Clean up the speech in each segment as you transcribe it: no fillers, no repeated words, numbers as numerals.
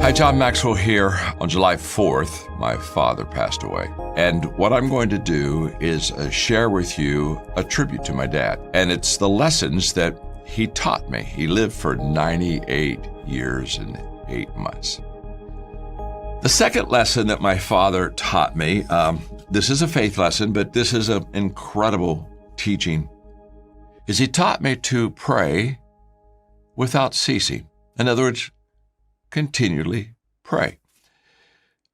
Hi, John Maxwell here. On July 4th, my father passed away. And what I'm going to do is share with you a tribute to my dad. And it's the lessons that he taught me. He lived for 98 years and 8 months. The second lesson that my father taught me, this is a faith lesson, but this is an incredible teaching, is he taught me to pray without ceasing. In other words, continually pray.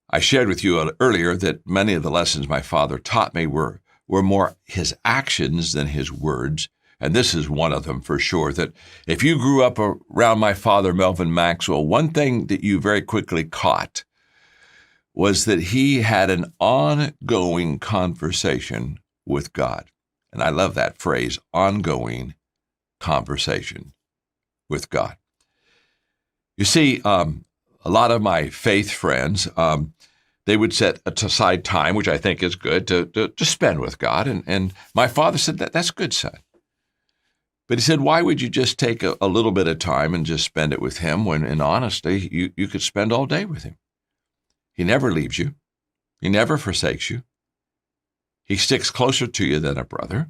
I shared with you earlier that many of the lessons my father taught me were more his actions than his words. And this is one of them for sure, that if you grew up around my father, Melvin Maxwell, one thing that you very quickly caught was that he had an ongoing conversation with God. And I love that phrase, ongoing conversation with God. You see, a lot of my faith friends, they would set aside time, which I think is good, to spend with God. And my father said, that's good, son. But he said, why would you just take a little bit of time and just spend it with him when, in honesty, you could spend all day with him? He never leaves you. He never forsakes you. He sticks closer to you than a brother.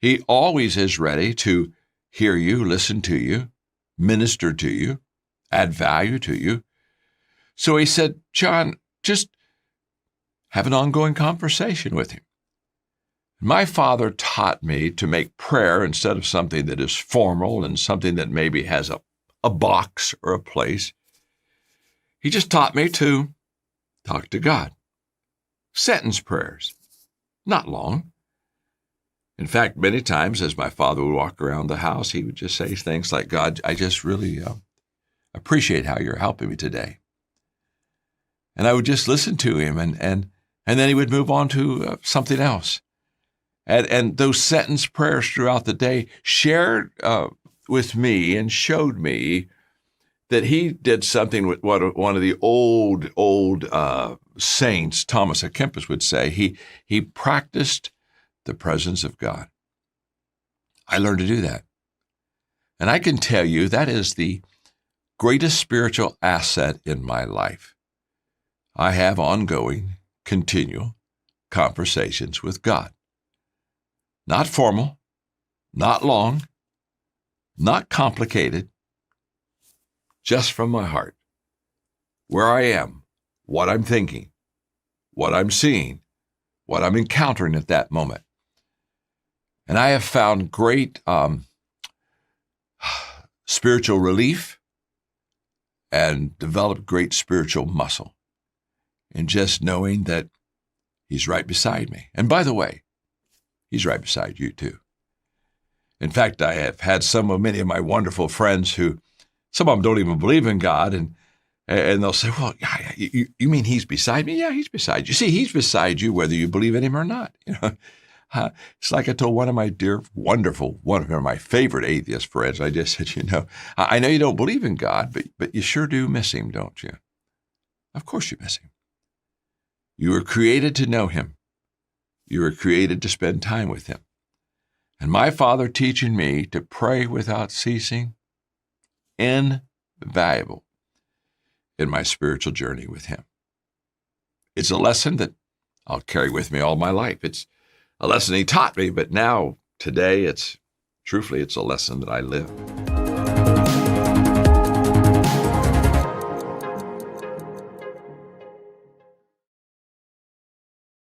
He always is ready to hear you, listen to you, minister to you, add value to you. So he said, John, just have an ongoing conversation with him. My father taught me to make prayer instead of something that is formal and something that maybe has a box or a place. He just taught me to talk to God. Sentence prayers, not long. In fact, many times as my father would walk around the house, he would just say things like, God, I just really appreciate how you're helping me today. And I would just listen to him, and then he would move on to something else. And those sentence prayers throughout the day shared with me and showed me that he did something with what one of the old saints, Thomas à Kempis, would say. He practiced the presence of God. I learned to do that. And I can tell you that is the greatest spiritual asset in my life. I have ongoing, continual conversations with God. Not formal, not long, not complicated, just from my heart. Where I am, what I'm thinking, what I'm seeing, what I'm encountering at that moment. And I have found great spiritual relief and developed great spiritual muscle in just knowing that he's right beside me. And by the way, he's right beside you too. In fact, I have had many of my wonderful friends who, some of them don't even believe in God, and they'll say, well, you mean he's beside me? Yeah, he's beside you. See, he's beside you whether you believe in him or not. It's like I told one of my dear, wonderful, one of my favorite atheist friends, I just said, I know you don't believe in God, but you sure do miss him, don't you? Of course you miss him. You were created to know him. You were created to spend time with him. And my father teaching me to pray without ceasing, invaluable in my spiritual journey with him. It's a lesson that I'll carry with me all my life. It's a lesson he taught me, but now, today, truthfully, it's a lesson that I live.